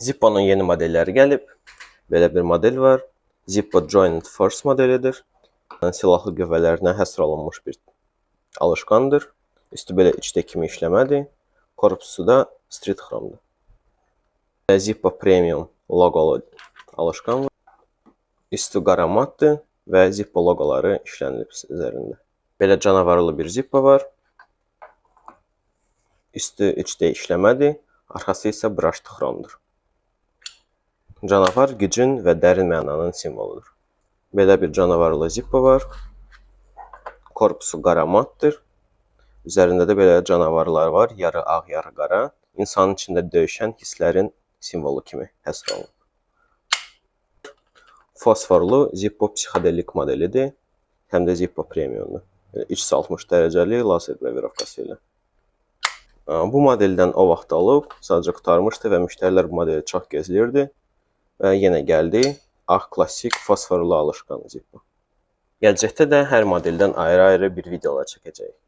Zippo'nun yeni modelləri gəlib. Belə bir model var. Zippo Joint Force modelidir. Silahlı qüvvələrinə həsr olunmuş bir alışqandır. Üstü belə 3D kimi işləmədir. Korpusu da street xromdur. Zippo Premium loqolu alışqan var. Üstü qara matdır və Zippo loqoları işlənilib üzərində. Belə canavarlı bir Zippo var. Üstü 3D işləmədir. Arxası isə brushed xromdur. Canavar gücün və dərin mənanın simvoludur. Belə bir canavarlı Zippo var. Korpusu qara matdır. Üzərində də belə canavarlar var. Yarı ağ, yarı qara. İnsanın içində döyüşən hisslərin simvolu kimi həsr olunub. Fosforlu Zippo psixodelik modelidir. Həm də Zippo Premiumdur. 360 dərəcəli lazer qravirovkası ilə. Bu modeldən o vaxt alıb, sadəcə qurtarmışdı və müştərilər bu modeli çox gözləyirdi. Və yenə gəldi ağ klassik fosforlu alışqan Zippo. Gələcəkdə də hər modeldən ayrı-ayrı bir videolar çəkəcəyik.